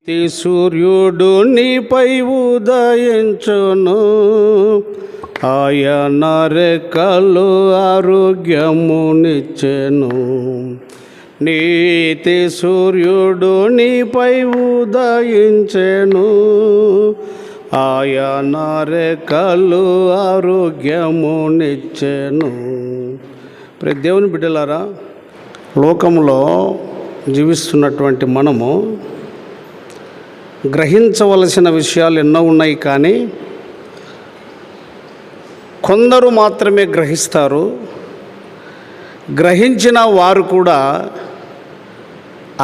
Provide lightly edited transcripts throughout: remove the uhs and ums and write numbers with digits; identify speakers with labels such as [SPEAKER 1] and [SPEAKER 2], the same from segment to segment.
[SPEAKER 1] సూర్యుడు నీపై ఉదయించును, ఆయన రెక్కలు ఆరోగ్యమునిచ్చెను. నీతి సూర్యుడు నీపై ఉదయించెను, ఆయన రెక్కలు ఆరోగ్యమునిచ్చెను. దేవుని బిడ్డలారా, లోకంలో జీవిస్తున్నటువంటి మనము గ్రహించవలసిన విషయాలు ఎన్నో ఉన్నాయి, కానీ కొందరు మాత్రమే గ్రహిస్తారు. గ్రహించిన వారు కూడా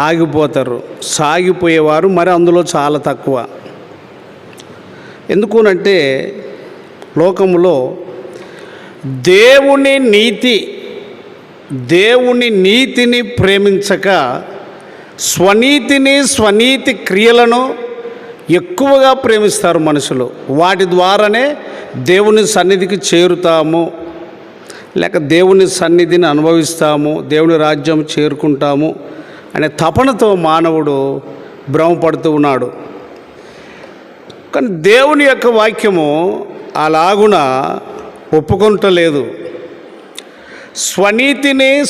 [SPEAKER 1] ఆగిపోతారు. సాగిపోయేవారు మరి అందులో చాలా తక్కువ. ఎందుకునంటే లోకములో దేవుని నీతిని ప్రేమించక స్వనీతి క్రియలను ఎక్కువగా ప్రేమిస్తారు మనుషులు. వాటి ద్వారానే దేవుని సన్నిధికి చేరుతాము, లేక దేవుని సన్నిధిని అనుభవిస్తాము, దేవుని రాజ్యం చేరుకుంటాము అనే తపనతో మానవుడు భ్రమపడుతూ ఉన్నాడు. కానీ దేవుని యొక్క వాక్యము అలాగున ఒప్పుకొనటలేదు.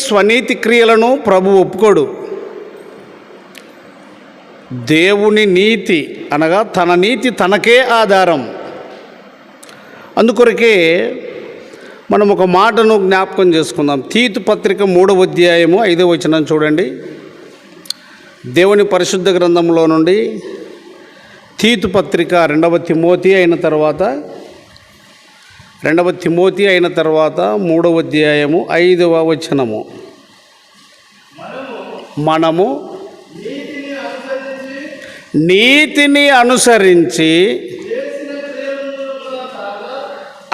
[SPEAKER 1] స్వనీతి క్రియలను ప్రభు ఒప్పుకోడు. దేవుని నీతి అనగా తన నీతి తనకే ఆధారం. అందుకొరకే మనం ఒక మాటను జ్ఞాపకం చేసుకుందాం. తీతు పత్రిక 3వ అధ్యాయము 5వ వచనం చూడండి. దేవుని పరిశుద్ధ గ్రంథంలో నుండి తీతు పత్రిక 2వ తిమోతి అయిన తర్వాత 3వ అధ్యాయము 5వ వచనము. మనము నీతిని అనుసరించి,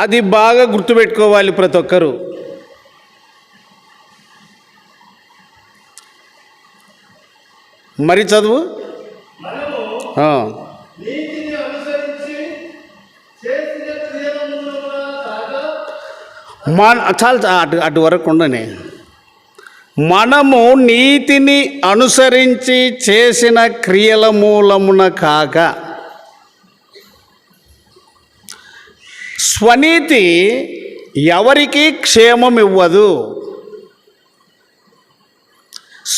[SPEAKER 1] అది బాగా గుర్తుపెట్టుకోవాలి ప్రతి ఒక్కరు. మరి చదువు చాలా అటు వరకు ఉండని. మనము నీతిని అనుసరించి చేసిన క్రియల మూలమున కాక, స్వనీతి ఎవరికి క్షేమం ఇవ్వదు.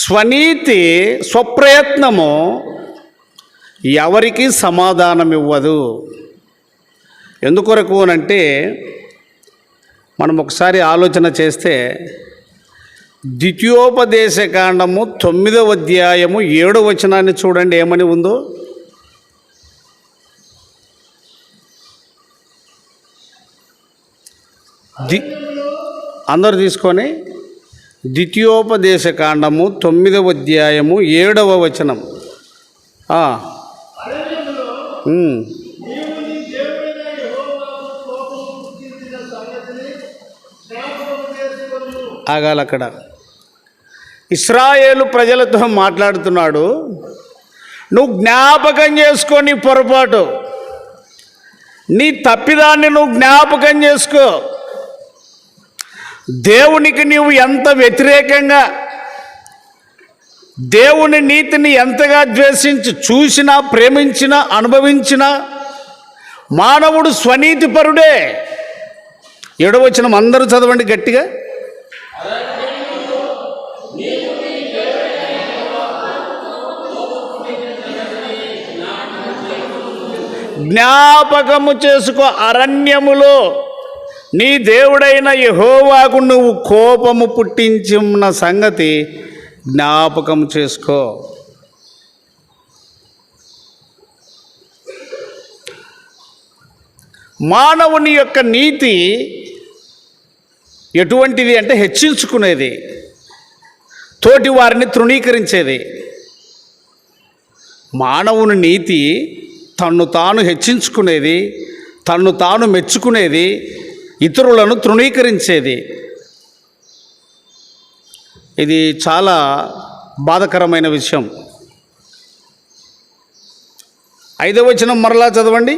[SPEAKER 1] స్వనీతి స్వప్రయత్నము ఎవరికి సమాధానం ఇవ్వదు. ఎందుకొరకు అనంటే, మనం ఒకసారి ఆలోచన చేస్తే ద్వితీయోపదేశకాండము 9వ అధ్యాయము 7వ వచనాన్ని చూడండి, ఏమని ఉందో. అందరూ తీసుకొని ద్వితీయోపదేశకాండము 9వ అధ్యాయము 7వ వచనం. ఆగాలి అక్కడ. ఇశ్రాయేలు ప్రజలతో మాట్లాడుతున్నాడు. నువ్వు జ్ఞాపకం చేసుకొని పొరపాటు, నీ తప్పిదాన్ని నువ్వు జ్ఞాపకం చేసుకో. దేవునికి నీవు ఎంత వ్యతిరేకంగా, దేవుని నీతిని ఎంతగా ద్వేషించి చూసినా, ప్రేమించినా, అనుభవించినా మానవుడు స్వనీతిపరుడే. 7వ వచనం అందరూ చదవండి గట్టిగా. జ్ఞాపకము చేసుకో, అరణ్యములో నీ దేవుడైన యెహోవాకు నువ్వు కోపము పుట్టించిన సంగతి జ్ఞాపకం చేసుకో. మానవుని యొక్క నీతి ఎటువంటిది అంటే హెచ్చించుకునేది, తోటి వారిని తృణీకరించేది. మానవుని నీతి తన్ను తాను హెచ్చించుకునేది, తన్ను తాను మెచ్చుకునేది, ఇతరులను తృణీకరించేది. ఇది చాలా బాధకరమైన విషయం. 5వ వచనం మరలా చదవండి.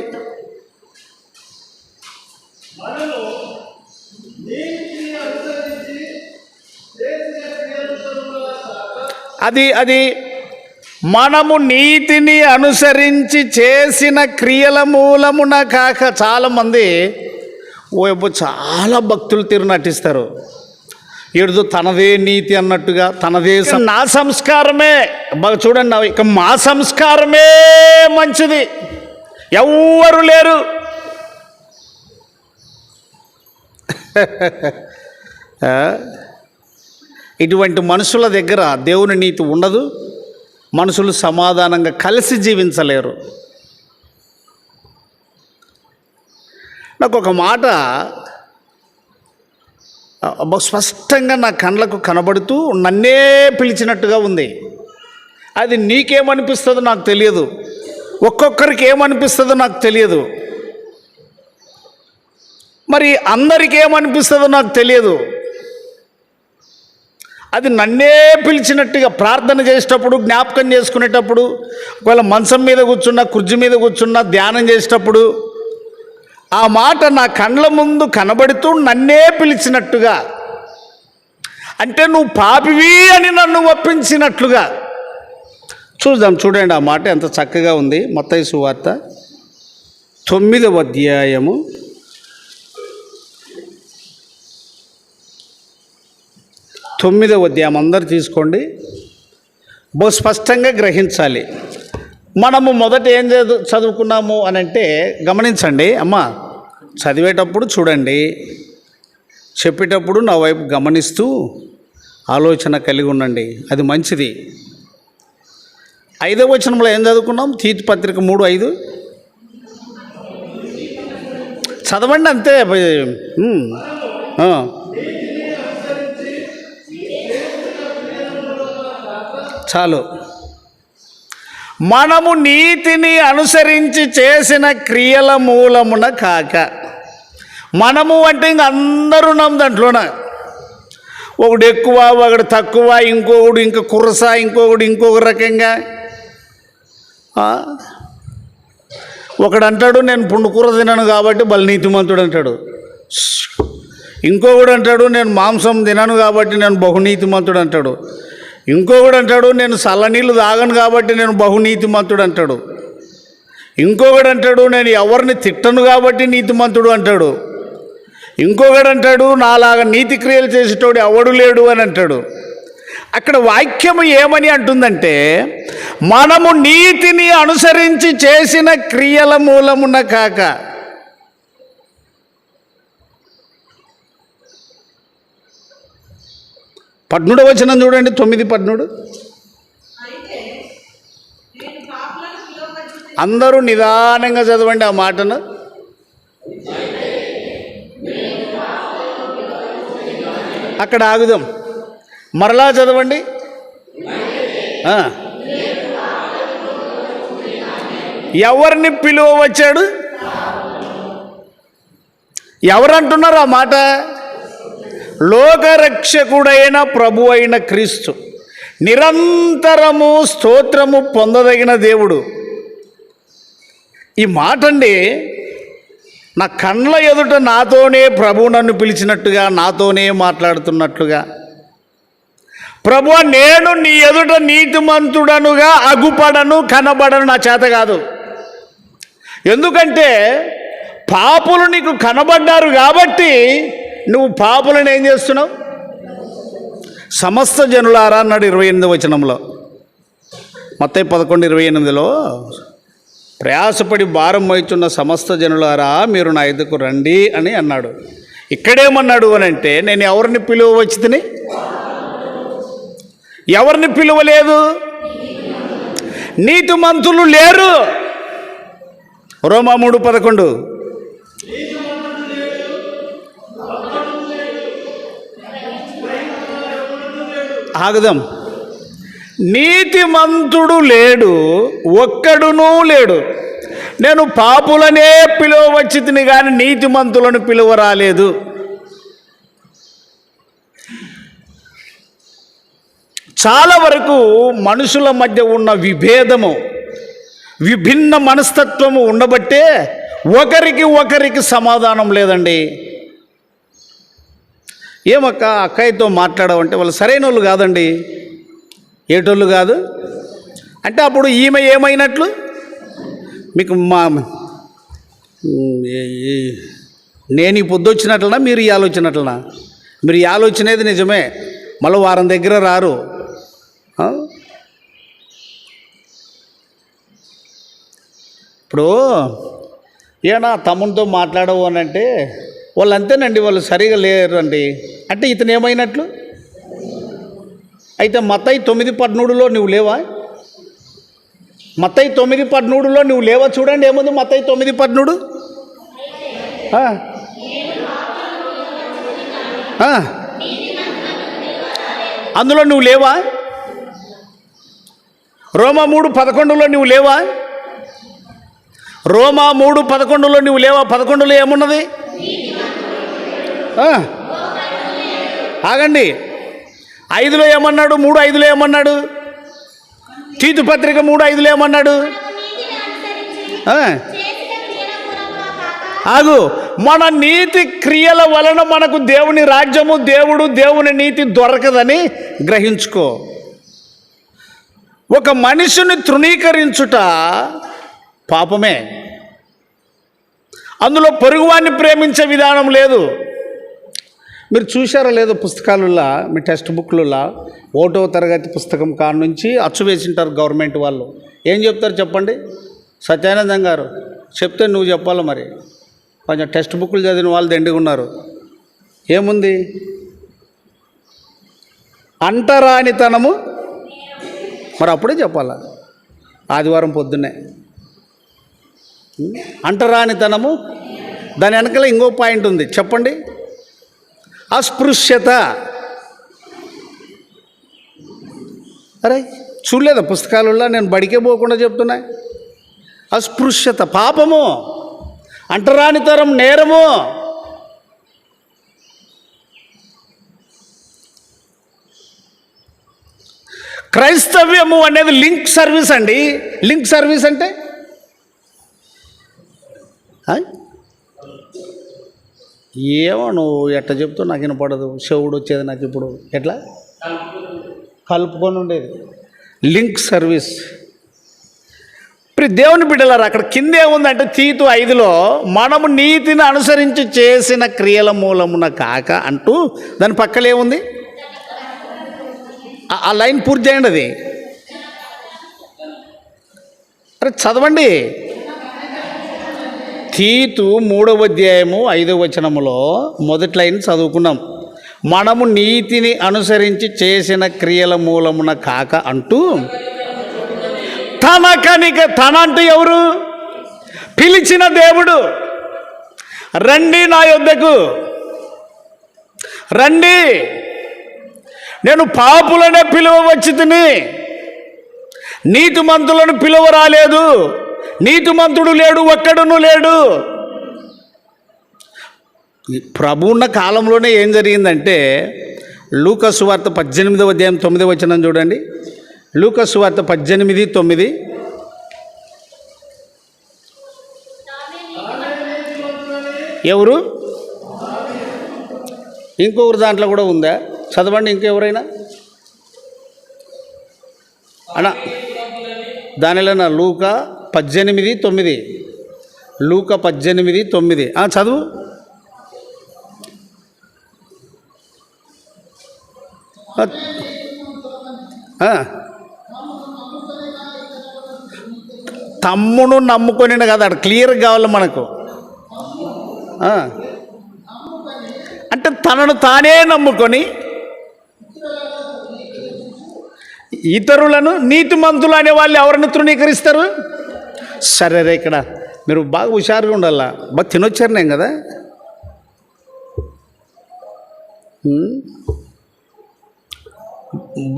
[SPEAKER 1] అది మనము నీతిని అనుసరించి చేసిన క్రియల మూలమున కాక. చాలామంది చాలా భక్తులు తీరు నటిస్తారు. ఏడుదో తనదే నీతి అన్నట్టుగా, తనదే నా సంస్కారమే బాగా చూడండి, ఇక మా సంస్కారమే మంచిది, ఎవ్వరు లేరు. ఇటువంటి మనుషుల దగ్గర దేవుని నీతి ఉండదు. మనుషులు సమాధానంగా కలిసి జీవించలేరు. నాకు ఒక మాట స్పష్టంగా నా కళ్ళకు కనబడుతూ నన్నే పిలిచినట్టుగా ఉంది. అది నీకేమనిపిస్తుందో నాకు తెలియదు, ఒక్కొక్కరికి ఏమనిపిస్తుందో నాకు తెలియదు, మరి అందరికీ ఏమనిపిస్తుందో నాకు తెలియదు. అది నన్నే పిలిచినట్టుగా ప్రార్థన చేసేటప్పుడు, జ్ఞాపకం చేసుకునేటప్పుడు, ఒకవేళ మంచం మీద కూర్చున్నా, కుర్చీ మీద కూర్చున్నా, ధ్యానం చేసేటప్పుడు ఆ మాట నా కళ్ళ ముందు కనబడుతూ నన్నే పిలిచినట్టుగా, అంటే నువ్వు పాపివి అని నన్ను ఒప్పించినట్లుగా. చూడండి ఆ మాట ఎంత చక్కగా ఉంది. మత్తయి సువార్త 9వ అధ్యాయము 9వ అధ్యాయం అందరు తీసుకోండి, బహు స్పష్టంగా గ్రహించాలి. మనము మొదట ఏం చదువుకున్నాము అని అంటే గమనించండి అమ్మ. చదివేటప్పుడు చూడండి, చెప్పేటప్పుడు నా వైపు గమనిస్తూ ఆలోచన కలిగి ఉండండి, అది మంచిది. 5వ వచనంలో ఏం చదువుకున్నాం? తీతు పత్రిక 3:5 చదవండి అంతే. చాలు. మనము నీతిని అనుసరించి చేసిన క్రియల మూలమున కాక. మనము అంటే ఇంక అందరూ ఉన్నాం దాంట్లోన. ఒకడు ఎక్కువ, ఒకడు తక్కువ, ఇంకొకడు ఇంక కురస, ఇంకొకడు ఇంకొక రకంగా. ఒకడు అంటాడు నేను పుండుకూర తినను కాబట్టి బలి నీతిమంతుడు అంటాడు. ఇంకొకడు అంటాడు నేను మాంసం తినను కాబట్టి నేను బహునీతిమంతుడు అంటాడు. ఇంకొకడు అంటాడు నేను చల్లనీళ్ళు తాగను కాబట్టి నేను బహునీతిమంతుడు అంటాడు. ఇంకొకడు అంటాడు నేను ఎవరిని తిట్టను కాబట్టి నీతిమంతుడు అంటాడు. ఇంకొకడు అంటాడు నాలాగా నీతి క్రియలు చేసేటోడు ఎవడు లేడు అని అంటాడు. అక్కడ వాక్యము ఏమని అంటుందంటే, మనము నీతిని అనుసరించి చేసిన క్రియల మూలమున కాక. పద్నుడు వచనం చూడండి, 9:13. అందరూ నిదానంగా చదవండి ఆ మాటను. అక్కడ ఆగుదాం, మరలా చదవండి. ఎవరిని పిలువ వచ్చాడు? ఎవరంటున్నారు ఆ మాట? లోకరక్షకుడైన ప్రభు అయిన క్రీస్తు, నిరంతరము స్తోత్రము పొందదగిన దేవుడు. ఈ మాట అండి నా కళ్ళ ఎదుట నాతోనే ప్రభు నన్ను పిలిచినట్టుగా, నాతోనే మాట్లాడుతున్నట్లుగా. ప్రభువా, నేను నీ ఎదుట నీతిమంతుడనుగా అగుపడను, కనబడను, నా చేత కాదు. ఎందుకంటే పాపులు నీకు కనబడ్డారు కాబట్టి నువ్వు పాపులను ఏం చేస్తున్నావు? సమస్త జనులారా అన్నాడు 28వ వచనంలో. మత్తయి 11:28లో ప్రయాసపడి భారం మోయుచున్న సమస్త జనులారా మీరు నా ఎదుకు రండి అని అన్నాడు. ఇక్కడేమన్నాడు అని అంటే, నేను ఎవరిని పిలువ వచ్చి తిని ఎవరిని పిలువలేదు? నీతిమంతులు లేరు. రోమా 3:11. ఆగుదాం. నీతిమంతుడు లేడు, ఒక్కడునూ లేడు. నేను పాపులనే పిలువవచ్చి తిని కానీ నీతిమంతులను పిలువరాలేదు. చాలా వరకు మనుషుల మధ్య ఉన్న విభేదము, విభిన్న మనస్తత్వము ఉండబట్టే ఒకరికి సమాధానం లేదండి. ఏమక్క అక్కయ్యతో మాట్లాడవంటే వాళ్ళు సరైన వాళ్ళు కాదండి. ఏటోళ్ళు కాదు. అంటే అప్పుడు ఈమె ఏమైనట్లు? మీకు నేను ఈ పొద్దు వచ్చినట్లనా, మీరు ఈ ఆలోచనట్లనా? మీరు ఈ ఆలోచనేది నిజమే, మళ్ళీ వారం దగ్గర రారు. ఇప్పుడు ఏనా తమ్మునితో మాట్లాడవు అని అంటే వాళ్ళు అంతేనండి, వాళ్ళు సరిగా లేరండి అంటే ఇతను ఏమైనట్లు? అయితే మత్తయి 9:13 నువ్వు లేవా? మత్తయి 9:13 నువ్వు లేవా? చూడండి ఏముంది మత్తయి 9:13. అందులో నువ్వు లేవా? రోమా 3:11 నువ్వు లేవా? రోమా 3:11 నువ్వు లేవా? 11లో ఏమున్నది? ఆగండి, 5లో ఏమన్నాడు? 3:5లో ఏమన్నాడు? తీతు పత్రిక 3:5లో ఏమన్నాడు? ఆగు, మన నీతి క్రియల వలన మనకు దేవుని రాజ్యము, దేవుని నీతి దొరకదని గ్రహించుకో. ఒక మనిషిని తృణీకరించుట పాపమే. అందులో పొరుగువాన్ని ప్రేమించే విధానం లేదు. మీరు చూశారో లేదో పుస్తకాలలో, మీ టెక్స్ట్ బుక్లలో 1వ తరగతి పుస్తకం కాడ నుంచి అచ్చు వేసింటారు గవర్నమెంట్ వాళ్ళు. ఏం చెప్తారు చెప్పండి? సత్యానందం గారు చెప్తే నువ్వు చెప్పాలి. మరి కొంచెం టెక్స్ట్ బుక్లు చదివిన వాళ్ళు దండిగా ఉన్నారు. ఏముంది? అంటరానితనము. మరి అప్పుడే చెప్పాలా, ఆదివారం పొద్దున్నే. అంటరానితనము, దాని వెనకాల ఇంకో పాయింట్ ఉంది, చెప్పండి. అస్పృశ్యత. అరే చూడలేదా పుస్తకాలలో? నేను బడికే పోకుండా చెప్తున్నా. అస్పృశ్యత పాపము, అంటరానితనం నేరము. క్రైస్తవ్యము అనేది లింక్ సర్వీస్ అండి. లింక్ సర్వీస్ అంటే ఏమో నువ్వు ఎట్లా చెప్తావు నాకు వినపడదు. చెవుడు వచ్చేది నాకు ఇప్పుడు. ఎట్లా కలుపుకొని ఉండేది లింక్ సర్వీస్. ఇప్పుడు దేవుని బిడ్డలారా, అక్కడ కింద ఏముందంటే తీతు 5లో మనము నీతిని అనుసరించి చేసిన క్రియల మూలమున కాక అంటూ దాని పక్కన ఏముంది? ఆ లైన్ పూర్తి చేయండి. అది అరే చదవండి. తీతు 3వ అధ్యాయము 5వ వచనములో మొదటి లైన్ చదువుకున్నాం. మనము నీతిని అనుసరించి చేసిన క్రియల మూలమున కాక అంటూ తన కనిక. తన అంటూ ఎవరు? పిలిచిన దేవుడు. రండి నా యొద్దకు రండి, నేను పాపులనే పిలువవచ్చి తిని నీతిమంతులను పిలువ రాలేదు. నీతిమంతుడు లేడు, ఒక్కడును లేడు. ప్రభు ఉన్న కాలంలోనే ఏం జరిగిందంటే, లూకా సువార్త 18వ అధ్యాయం 9వ వచనం చూడండి. లూకా సువార్త 18:9. ఎవరు? ఇంకొకరు దాంట్లో కూడా ఉందా? చదవండి ఇంకెవరైనా అన్నా. దానిలోనా? లూకా 18:9. లూకా 18:9 చదువు. తమ్మును నమ్ముకొని కదా, అక్కడ క్లియర్గా కావాలి మనకు. అంటే తనను తానే నమ్ముకొని ఇతరులను నీతిమంతులు అనే వాళ్ళు ఎవరిని తృణీకరిస్తారు? సరే ఇక్కడ మీరు బాగా హుషారుగా ఉండాల. బాగా తినొచ్చారు నేను కదా.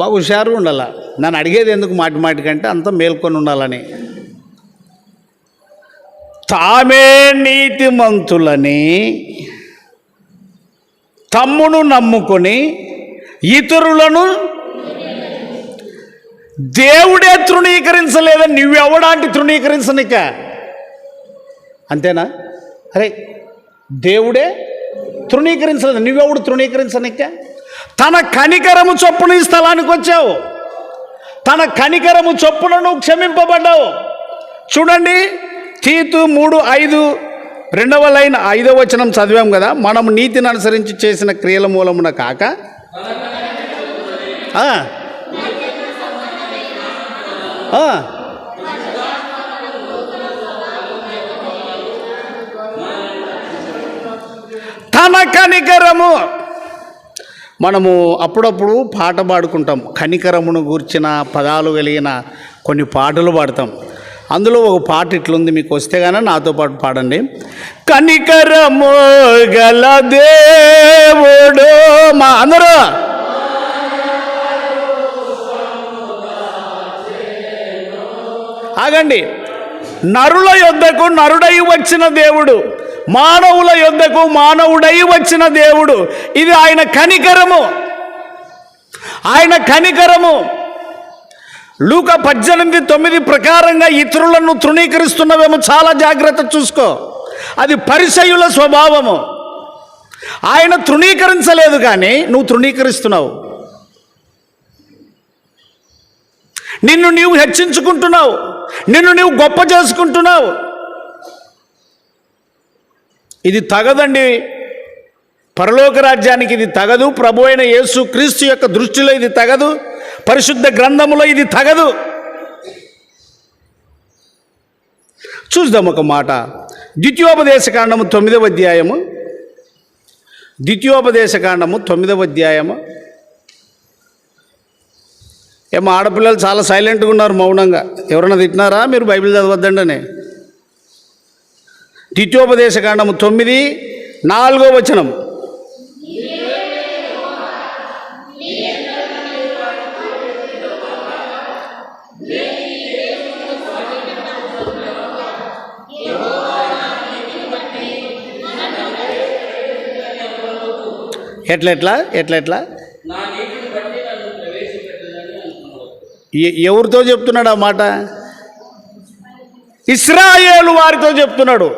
[SPEAKER 1] బాగా హుషారుగా ఉండాల. నన్ను అడిగేది ఎందుకు మాటికంటే అంత మేల్కొని ఉండాలని. తామే నీతిమంతులని తమ్మును నమ్ముకొని ఇతరులను దేవుడే తృణీకరించలేదని నువ్వెవడాంటి తృణీకరించనిక? అంతేనా? అరే దేవుడే తృణీకరించలేదు, నువ్వెవడు తృణీకరించనిక? తన కనికరము చొప్పున ఈ స్థలానికి వచ్చావు. తన కనికరము చొప్పున నువ్వు క్షమింపబడ్డావు. చూడండి, తీతు 3:5 2వ లైన్ 5వ వచనం చదివాం కదా. మనం నీతిని అనుసరించి చేసిన క్రియల మూలమున కాక తన కనికరము. మనము అప్పుడప్పుడు పాట పాడుకుంటాం, కనికరమును గూర్చిన పదాలు కలిగిన కొన్ని పాటలు పాడతాం. అందులో ఒక పాట ఇట్లుంది, మీకు వస్తే కానీ నాతో పాటు పాడండి. కనికరము గల దేవుడు మా అందరూ ఆగండి. నరుల యొద్దకు నరుడై వచ్చిన దేవుడు, మానవుల యొద్దకు మానవుడై వచ్చిన దేవుడు. ఇది ఆయన కనికరము, ఆయన కనికరము. లూకా 18:9 ప్రకారంగా ఇతరులను తృణీకరిస్తున్నవేమో చాలా జాగ్రత్త చూసుకో. అది పరిసయ్యుల స్వభావము. ఆయన తృణీకరించలేదు కానీ నువ్వు తృణీకరిస్తున్నావు. నిన్ను నీవు హెచ్చించుకుంటున్నావు, నిన్ను నీవు గొప్ప చేసుకుంటున్నావు. ఇది తగదండి, పరలోక రాజ్యానికి ఇది తగదు. ప్రభు అయిన యేసు క్రీస్తు యొక్క దృష్టిలో ఇది తగదు, పరిశుద్ధ గ్రంథములో ఇది తగదు. చూద్దాం ఒక మాట. ద్వితీయోపదేశకాండము 9వ అధ్యాయము, ద్వితీయోపదేశకాండము 9వ అధ్యాయము. ఏమో ఆడపిల్లలు చాలా సైలెంట్గా ఉన్నారు, మౌనంగా. ఎవరన్నా తిట్టినారా మీరు బైబిల్ చదవద్దండి అని? ద్వితీయోపదేశకాండము 9:4వ వచనం. ఎట్లా ఎవరితో చెప్తున్నాడు ఆ మాట? ఇశ్రాయేలు వారితో చెప్తున్నాడు.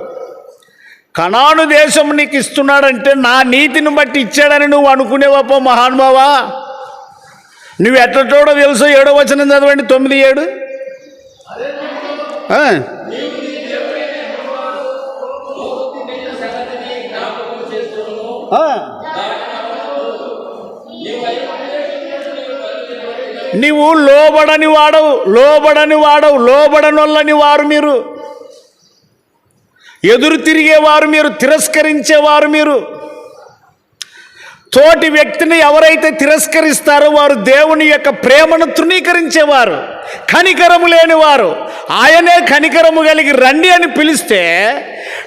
[SPEAKER 1] కనాను దేశం నీకు ఇస్తున్నాడంటే నా నీతిని బట్టి ఇచ్చాడని నువ్వు అనుకునేవప్ప మహానుభావా. నువ్వు ఎట్లటోడో తెలుసో. 7వ వచనం చదవండి, 9:7. నీవు లోబడని వాడవు, లోబడనొల్లని వారు మీరు, ఎదురు తిరిగేవారు మీరు, తిరస్కరించేవారు మీరు. తోటి వ్యక్తిని ఎవరైతే తిరస్కరిస్తారో వారు దేవుని యొక్క ప్రేమను తృణీకరించేవారు, కనికరము లేనివారు. ఆయనే కనికరము కలిగి రండి అని పిలిస్తే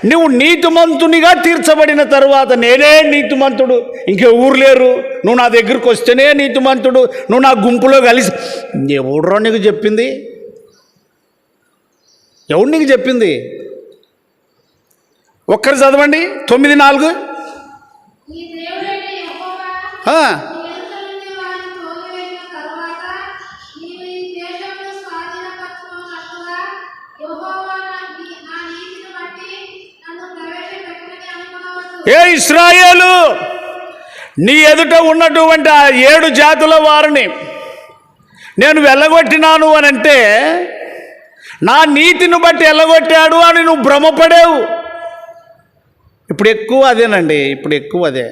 [SPEAKER 1] నువ్వు నీతిమంతునిగా తీర్చబడిన తరువాత నేనే నీతిమంతుడు, ఇంకే ఊరు లేరు, నువ్వు నా దగ్గరికి వస్తేనే నీతిమంతుడు, నువ్వు నా గుంపులో కలిసి. ఎవడో నీకు చెప్పింది? ఎవడు నీకు చెప్పింది? ఒక్కరు చదవండి 9:4. ఏ ఇశ్రాయేలు, నీ ఎదుట ఉన్నటువంటి ఆ 7 జాతుల వారిని నేను వెళ్ళగొట్టినాను అని అంటే నా నీతిని బట్టి వెళ్ళగొట్టాడు అని నువ్వు భ్రమపడేవు. ఇప్పుడు ఎక్కువ అదేనండి, ఇప్పుడు ఎక్కువ అదే.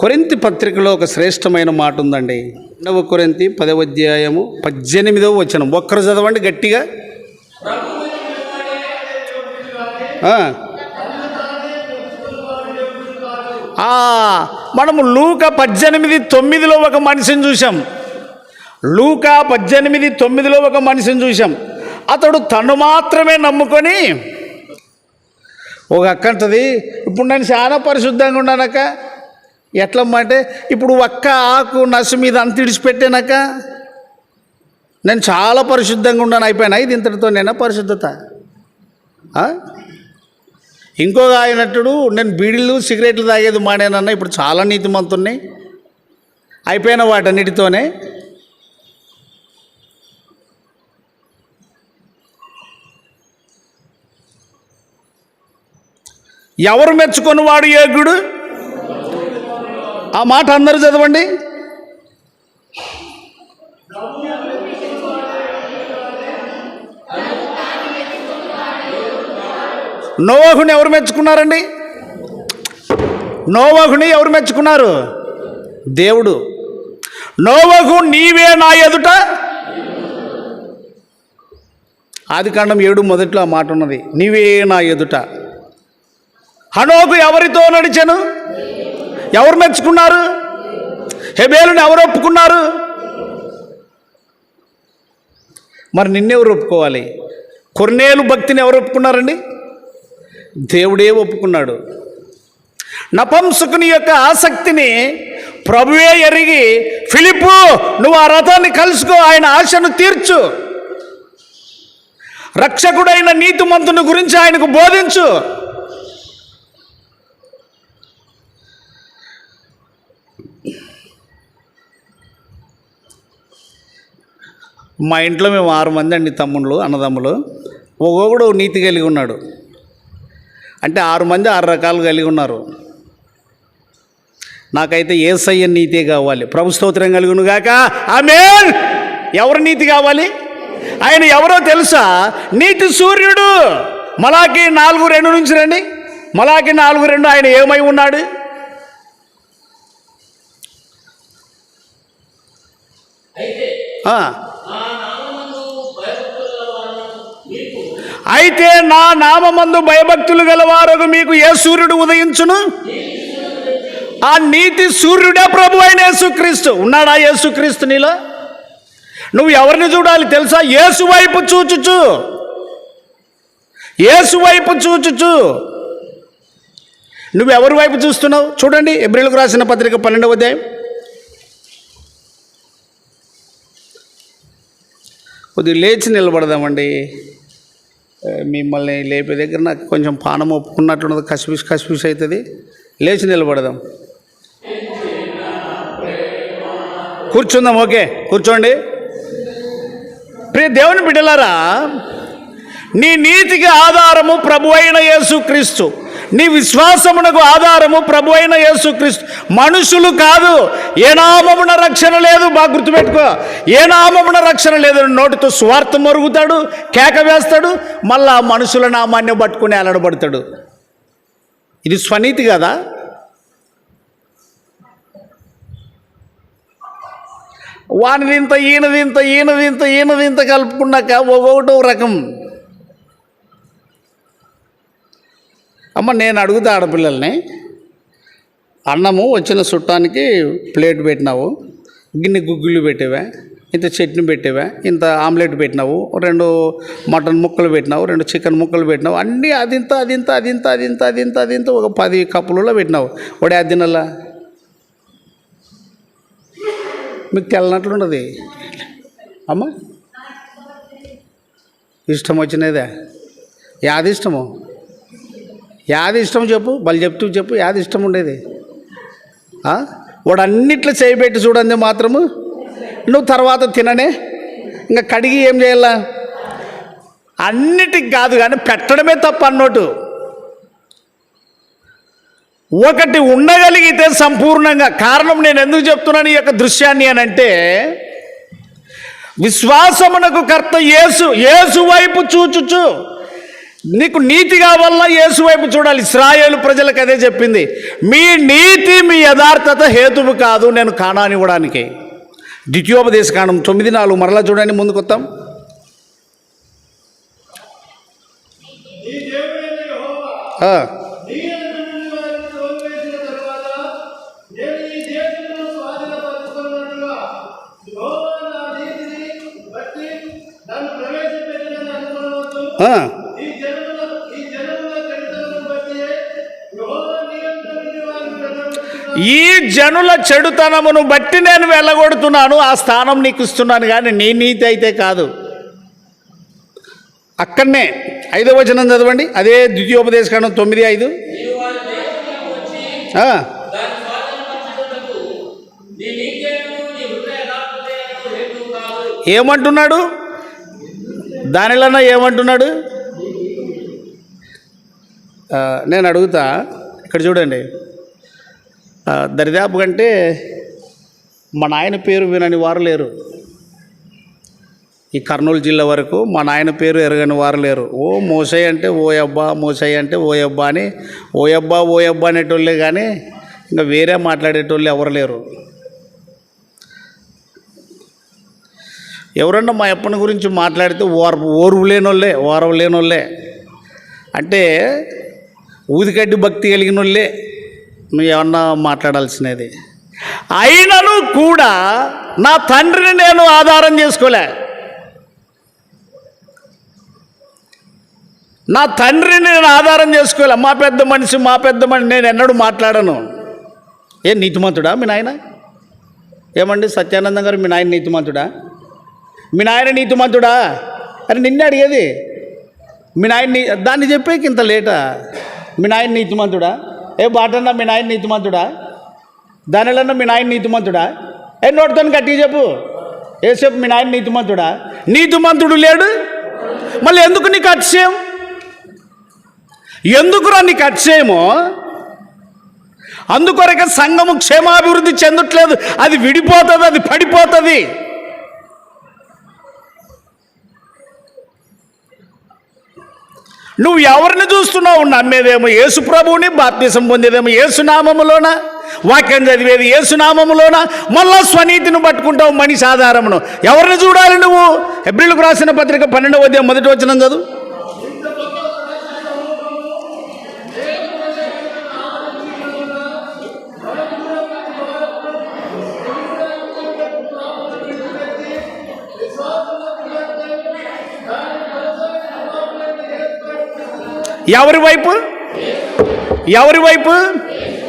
[SPEAKER 1] కొరింథీ పత్రికలో ఒక శ్రేష్టమైన మాట ఉందండి. 2వ కొరింథీ 10వ అధ్యాయము 18వ వచనం. ఒక్కరు చదవండి గట్టిగా. మనము లూకా 18:9లో ఒక మనిషిని చూసాం. లూకా 18:9లో ఒక మనిషిని చూసాం. అతడు తను మాత్రమే నమ్ముకొని ఒక అక్క అంటది, ఇప్పుడు నేను చాలా పరిశుద్ధంగా ఉన్నానక్క. ఎట్లమ్మా అంటే, ఇప్పుడు ఒక్క ఆకు నసు మీద అంత ఇడిచిపెట్టానక్క, నేను చాలా పరిశుద్ధంగా ఉన్నాను, అయిపోయినా ఇది ఇంతటితో నేనా పరిశుద్ధత? ఇంకొక ఆయనట్టుడు, నేను బీడీలు సిగరెట్లు తాగేది మానేనన్నా, ఇప్పుడు చాలా నీతిమంతున్నాయి, అయిపోయిన వాటన్నిటితోనే. ఎవరు మెచ్చుకొని వాడు యోగ్యుడు? ఆ మాట అందరూ చదవండి. నోవహుని ఎవరు మెచ్చుకున్నారండి? నోవహుని ఎవరు మెచ్చుకున్నారు? దేవుడు. నోవహు నీవే నా ఎదుట, ఆదికాండం 7 ఆ మాట ఉన్నది, నీవే నా ఎదుట. హనోకు ఎవరితో నడిచెను? ఎవరు మెచ్చుకున్నారు? హెబేలుని ఎవరు ఒప్పుకున్నారు? మరి నిన్నెవరు ఒప్పుకోవాలి? కొర్నేలు భక్తిని ఎవరు ఒప్పుకున్నారండి? దేవుడే ఒప్పుకున్నాడు. నపుంసకుని యొక్క ఆసక్తిని ప్రభువే ఎరిగి, ఫిలిప్పు నువ్వు ఆ రథాన్ని కలుసుకో, ఆయన ఆశను తీర్చు, రక్షకుడైన నీతిమంతుని గురించి ఆయనకు బోధించు. మా ఇంట్లో మేము 6 మంది అండి, తమ్ముళ్ళు అన్నదమ్ములు. ఒక్కొక్కడు నీతి కలిగి ఉన్నాడు. అంటే 6 మంది 6 రకాలు కలిగి ఉన్నారు. నాకైతే యేసయ్య నీతే కావాలి. ప్రభు స్తోత్రం కలుగును గాక. ఆమేన్. ఎవరు నీతి కావాలి? ఆయన ఎవరో తెలుసా? నీతి సూర్యుడు. మలాకి 4:2 నుంచి రండి. మలాకి 4:2 ఆయన ఏమై ఉన్నాడు? అయితే నా నామమందు భయభక్తులు గలవారు మీకు ఏ సూర్యుడు ఉదయించును? ఆ నీతి సూర్యుడే ప్రభు అయిన యేసుక్రీస్తు. ఉన్నాడా యేసుక్రీస్తు నీలో? నువ్వు ఎవరిని చూడాలి తెలుసా? యేసు వైపు చూచుచు, యేసు వైపు చూచుచు. నువ్వు ఎవరి వైపు చూస్తున్నావు? చూడండి, ఎబ్రీయులకు రాసిన పత్రిక 12వ అధ్యాయం. కొద్దిగా లేచి నిలబడదామండి. మిమ్మల్ని లేపే దగ్గర నాకు కొంచెం పానం ఒప్పుకున్నట్టున్నది, కసిపిసి అవుతుంది. లేచి నిలబడదాం. కూర్చుందాం. ఓకే, కూర్చోండి. ప్రియ దేవుని బిడ్డలారా, నీ నీతికి ఆధారము ప్రభు అయిన యేసుక్రీస్తు. నీ విశ్వాసమునకు ఆధారము ప్రభు అయిన యేసుక్రీస్తు. మనుషులు కాదు. ఏ నామమున రక్షణ లేదు. బాగా గుర్తుపెట్టుకో, ఏ నామమున రక్షణ లేదు. నోటితో స్వార్థం మరుగుతాడు, కేక వేస్తాడు, మళ్ళా మనుషుల నామాన్ని పట్టుకుని అలడబడతాడు. ఇది స్వనీతి కదా? వానిదింత ఈయనదింత కలుపుకున్నాక ఒక్కొక్కటో రకం. అమ్మ, నేను అడుగుతా ఆడపిల్లల్ని, అన్నము వచ్చిన చుట్టానికి ప్లేట్ పెట్టినావు, గిన్నె గుగ్గులు పెట్టేవా, ఇంత చట్నీ పెట్టేవా, ఇంత ఆమ్లెట్ పెట్టినావు, 2 మటన్ ముక్కలు పెట్టినావు, 2 చికెన్ ముక్కలు పెట్టినావు, అన్నీ అదింత ఒక 10 కప్పులలో పెట్టినావు. వాడే అది తినాలా? మీకు తెల్లనట్లుండదు అమ్మ. ఇష్టం వచ్చినదే. యాది ఇష్టము? యాది ఇష్టం చెప్పు, బలి చెప్పు. యాది ఇష్టం ఉండేది? వాడు అన్నిట్లో చేయబెట్టి చూడండి మాత్రము నువ్వు తర్వాత తిననే. ఇంకా కడిగి ఏం చేయాలా? అన్నిటికి కాదు కానీ పెట్టడమే తప్పు అన్నట్టు. ఒకటి ఉండగలిగితే సంపూర్ణంగా. కారణం నేను ఎందుకు చెప్తున్నాను ఈ యొక్క దృశ్యాన్ని అని అంటే, విశ్వాసమునకు కర్త యేసు వైపు చూచుచు. నీకు నీతి కావాలన్నా యేసు వైపు చూడాలి. ఇశ్రాయేలు ప్రజలకు అదే చెప్పింది, మీ నీతి మీ యథార్థత హేతువు కాదు నేను కానానివ్వడానికి. ద్వితీయోపదేశకాండం 9:4 మరలా చూడండి, ముందుకు వస్తాం. ఈ జనుల చెడుతనమును బట్టి నేను వెళ్ళగొడుతున్నాను, ఆ స్థానం నీకు ఇస్తున్నాను, కానీ నీ నీతి అయితే కాదు. అక్కడనే 5వ వచనం చదవండి, అదే ద్వితీయోపదేశకాండం 9:5. ఏమంటున్నాడు? దానిలోనా ఏమంటున్నాడు? నేను అడుగుతా, ఇక్కడ చూడండి, దరిదాపు కంటే మా నాయన పేరు వినని వారు లేరు. ఈ కర్నూలు జిల్లా వరకు మా నాయన పేరు ఎరగని వారు లేరు. ఓ మోసయ్య అంటే ఓయబ్బా, మోసయ్య అంటే ఓయబ్బా అని ఓయబ్బా అనేటోళ్ళే కానీ ఇంకా వేరే మాట్లాడేటోళ్ళు ఎవరు లేరు. ఎవరన్నా మా అప్పని గురించి మాట్లాడితే ఓర్వు లేనోళ్ళే అంటే ఊదికడ్డి భక్తి కలిగిన వాళ్ళే నువ్వు ఏమన్నా మాట్లాడాల్సినది. అయినను కూడా నా తండ్రిని నేను ఆధారం చేసుకోలే. నా తండ్రిని నేను ఆధారం చేసుకోలే. మా పెద్ద మనిషి నేను ఎన్నడూ మాట్లాడను. ఏ నీతిమంతుడా మీ నాయన? ఏమండి సత్యానందం గారు, మీ నాయన నీతిమంతుడా? మీ నాయన నీతిమంతుడా అని నిన్నే అడిగేది. మీ నాయన దాన్ని చెప్పేకి ఇంత లేటా? మీ నాయన నీతిమంతుడా? ఏ బాటన్నా మీ నాయన నీతిమంతుడా? దానిలన్నా మీ నాయన నీతిమంతుడా? ఏ నోటితో గట్టిగా చెప్పు. ఏ చెప్పు, మీ నాయన నీతిమంతుడా? నీతిమంతుడు లేడు, మళ్ళీ ఎందుకు నీకు అతిశయం? ఎందుకురా నీకు అతిశయమో? అందుకొరకే సంఘము క్షేమాభివృద్ధి చెందట్లేదు. అది విడిపోతుంది, అది పడిపోతుంది. నువ్వు ఎవరిని చూస్తున్నావు? నమ్మేదేమో యేసు ప్రభువుని, బాప్తిసం పొందేదేమో యేసునామములోన, వాక్యం చదివేది యేసునామములోన, మళ్ళా స్వనీతిని పట్టుకుంటావు మనిషి ఆధారమును. ఎవరిని చూడాలి నువ్వు? హెబ్రీయులకు రాసిన పత్రిక 12వ అధ్యాయం 1వ వచనం చదువు. ఎవరి వైపు?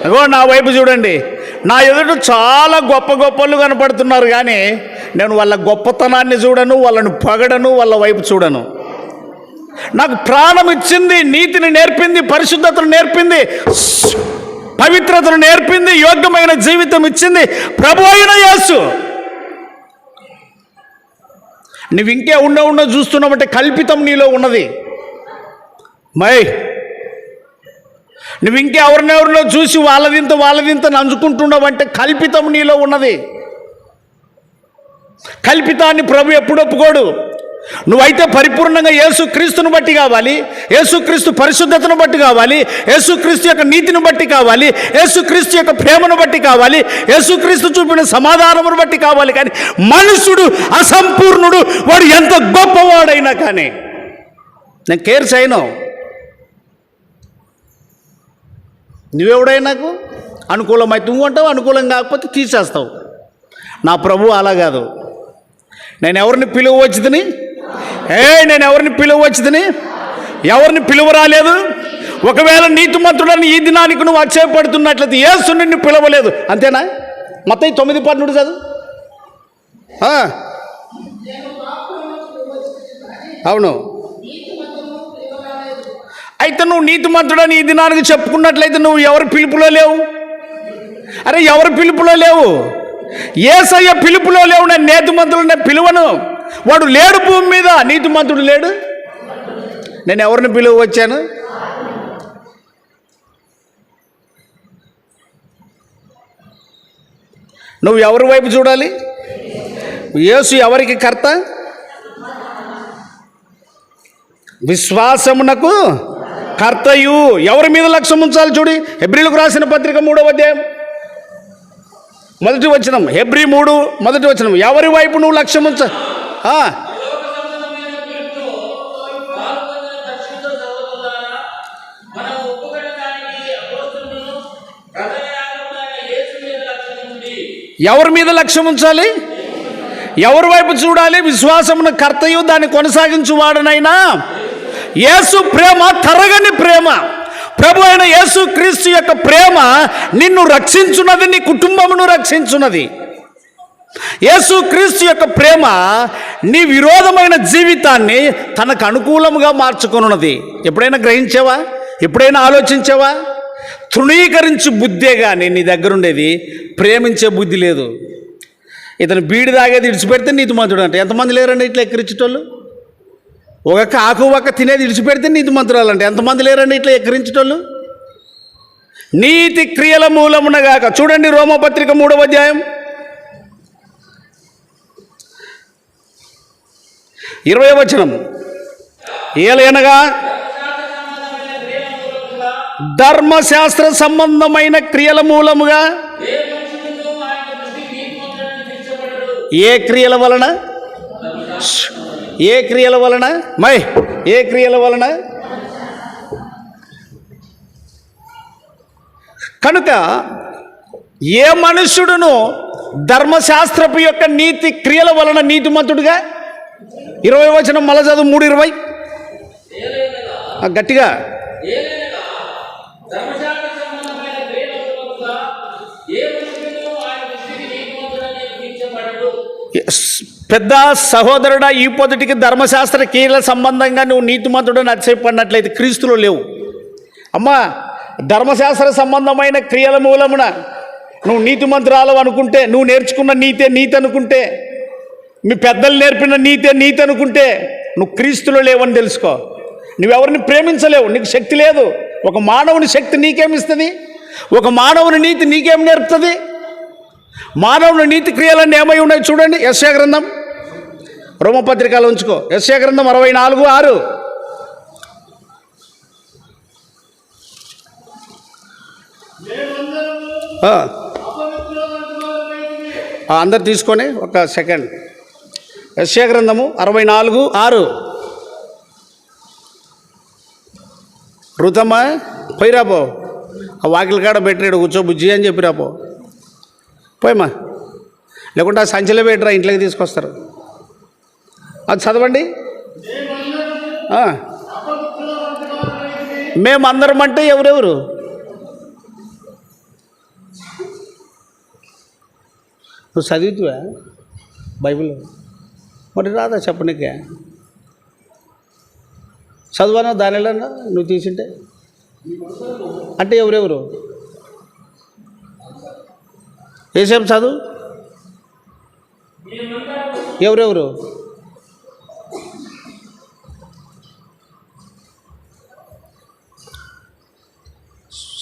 [SPEAKER 1] అగో నా వైపు చూడండి. నా ఎదుట చాలా గొప్పలు కనపడుతున్నారు, కానీ నేను వాళ్ళ గొప్పతనాన్ని చూడను, వాళ్ళని పొగడను, వాళ్ళ వైపు చూడను. నాకు ప్రాణం ఇచ్చింది, నీతిని నేర్పింది, పరిశుద్ధతను నేర్పింది, పవిత్రతను నేర్పింది, యోగ్యమైన జీవితం ఇచ్చింది ప్రభు అయిన యేసు. నువ్వు ఇంకే ఉన్న చూస్తున్నావంటే కల్పితం నీలో ఉన్నది. నువ్వు ఇంకెవరినెవరినో చూసి వాళ్ళదింత నంచుకుంటున్నావంటే కల్పితం నీలో ఉన్నది. కల్పితాన్ని ప్రభు ఎప్పుడు ఒప్పుకోడు. నువ్వైతే పరిపూర్ణంగా యేసుక్రీస్తుని బట్టి కావాలి, యేసుక్రీస్తు పరిశుద్ధతను బట్టి కావాలి, యేసుక్రీస్తు యొక్క నీతిని బట్టి కావాలి, యేసుక్రీస్తు యొక్క ప్రేమను బట్టి కావాలి, యేసుక్రీస్తు చూపిన సమాధానమును బట్టి కావాలి. కానీ మనుషుడు అసంపూర్ణుడు, వాడు ఎంత గొప్పవాడైనా కానీ నేను కేర్ చేయను. నువ్వెవడైనా నాకు అనుకూలమైతే నువ్వు అంటావు, అనుకూలం కాకపోతే తీసేస్తావు. నా ప్రభు అలా కాదు. నేను ఎవరిని పిలువచ్చుదని ఎవరిని పిలువరాలేదు. ఒకవేళ నీతిమంతుడని ఈ దినానికి నువ్వు అక్షయపడుతున్నట్లయితే యేసు నిన్ను పిలవలేదు, అంతేనా? మత్తయి 9:12 చదువు. అవును. అయితే నువ్వు నీతిమంతుడని ఈ దినానికి చెప్పుకున్నట్లయితే నువ్వు ఎవరి పిలుపులో లేవు? అరే ఎవరి పిలుపులో లేవు? యేసయ్య పిలుపులో లేవు. నేను నీతిమంతుడు పిలువను. వాడు లేడు భూమి మీద, నీతిమంతుడు లేడు. నేను ఎవరిని పిలువ వచ్చాను? నువ్వు ఎవరి వైపు చూడాలి? యేసు ఎవరికి కర్త? విశ్వాసమునకు కర్తయు. ఎవరి మీద లక్ష్యం ఉంచాలి చూడి. హెబ్రీయులకు రాసిన పత్రిక 3వ అధ్యాయం 1వ వచనం. హెబ్రీ 3 1వ వచనం. ఎవరి వైపు నువ్వు లక్ష్యం ఉంచాలి? ఎవరి మీద లక్ష్యం ఉంచాలి? ఎవరి వైపు చూడాలి? విశ్వాసమున కర్తయు దాన్ని కొనసాగించువాడనైనా యేసు ప్రేమ తరగని ప్రేమ. ప్రభు అయిన యేసు క్రీస్తు యొక్క ప్రేమ నిన్ను రక్షించున్నది, నీ కుటుంబమును రక్షించున్నది. యేసు క్రీస్తు యొక్క ప్రేమ నీ విరోధమైన జీవితాన్ని తనకు అనుకూలంగా మార్చుకొనున్నది. ఎప్పుడైనా గ్రహించావా? ఎప్పుడైనా ఆలోచించావా? తృణీకరించు బుద్ధే కానీ నీ దగ్గరుండేది ప్రేమించే బుద్ధి లేదు. ఇతను బీడి తాగేది ఇడిచిపెడితే నీతిమంతుడు అంటే ఎంతమంది లేరండి ఇట్లా ఎక్కిరించేటోళ్ళు? ఒక కాకు ఒక్క తినేది విడిచిపెడితే నీతిమంతురాలంటే ఎంతమంది లేరండి ఇట్లా ఎక్కిరించేటోళ్ళు? నీతి క్రియల మూలమునగాక. చూడండి రోమపత్రిక 3వ అధ్యాయం 20వ వచనం. ఏలయనగా ధర్మశాస్త్ర సంబంధమైన క్రియల మూలముగా ఏ క్రియల వలన ఏ క్రియల వలన ఏ క్రియల వలన? కనుక ఏ మనుష్యుడును ధర్మశాస్త్రపు యొక్క నీతి క్రియల వలన నీతిమంతుడుగా. 20వ వచనం మళ్ళా చదువు. 3:20 గట్టిగా. పెద్ద సహోదరుడా, ఈ పొద్దుటికి ధర్మశాస్త్ర క్రియల సంబంధంగా నువ్వు నీతిమంతుడని అతిశయపడినట్లయితే క్రీస్తులో లేవు. అమ్మా, ధర్మశాస్త్ర సంబంధమైన క్రియల మూలమున నువ్వు నీతిమంతురాలు అనుకుంటే, నువ్వు నేర్చుకున్న నీతి అనుకుంటే, మీ పెద్దలు నేర్పిన నీతి అనుకుంటే నువ్వు క్రీస్తులో లేవని తెలుసుకో. నువ్వెవరిని ప్రేమించలేవు, నీకు శక్తి లేదు. ఒక మానవుని శక్తి నీకేమిస్తుంది? ఒక మానవుని నీతి నీకేం నేర్పుతుంది? మానవుని నీతి క్రియలన్నీ ఏమై ఉన్నాయి చూడండి. యెషయా గ్రంథం, రోమపత్రికలో ఉంచుకో. యెషయా గ్రంథం 64:6. అందరు తీసుకొని ఒక సెకండ్. యెషయా గ్రంథము 64:6. రుతమ్మా పోయిరాపో, ఆ వాకిలి కాడ పెట్టాడు కూర్చో బుజ్జి అని చెప్పిరాపో. పోయమ్మా, లేకుంటే ఆ సంచిలో పెట్టరా, ఇంట్లోకి తీసుకొస్తారు. అది చదవండి. మేమందరం అంటే ఎవరెవరు? నువ్వు చదివితువా బైబిల్? మరి రాదా చెప్పనికే? చదువానా దానిలో నువ్వు తీసింటే? అంటే ఎవరెవరు? ఏసేపు చదువు. ఎవరెవరు?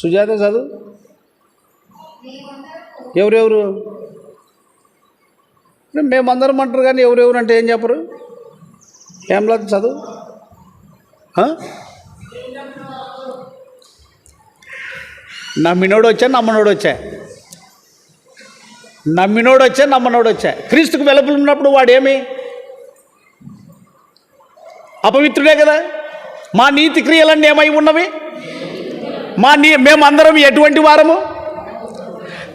[SPEAKER 1] సుజాత చదువు. ఎవరెవరు? మేమందరం అంటారు కానీ ఎవరెవరు అంటే ఏం చెప్పరు? ఏం లేదు చదువు. నమ్మినోడు వచ్చా, నమ్మనోడు వచ్చా. నమ్మినోడు వచ్చా, నమ్మనోడు వచ్చా. క్రీస్తుకు వెలుపల ఉన్నప్పుడు వాడేమి? అపవిత్రుడే కదా. మా నీతి క్రియలన్నీ ఏమై ఉన్నవి? మేమందరం ఎటువంటి వారము?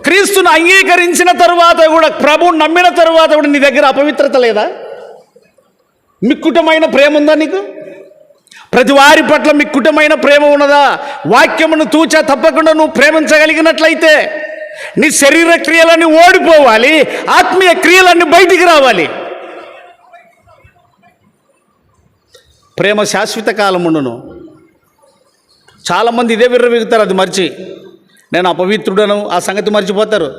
[SPEAKER 1] క్రీస్తును అంగీకరించిన తరువాత కూడా, ప్రభువుని నమ్మిన తరువాత కూడా నీ దగ్గర అపవిత్రత లేదా? మిక్కుటమైన ప్రేమ ఉందా నీకు? ప్రతి వారి పట్ల మిక్కుటమైన ప్రేమ ఉన్నదా? వాక్యమును తూచా తప్పకుండా నువ్వు ప్రేమించగలిగినట్లయితే నీ శరీర క్రియలన్నీ ఓడిపోవాలి, ఆత్మీయ క్రియలన్నీ బయటికి రావాలి. ప్రేమ శాశ్వత కాలం ఉండును. చాలామంది ఇదే విర్రవీగుతారు, అది మర్చి నేను అపవిత్రుడను ఆ సంగతి మర్చిపోతారు.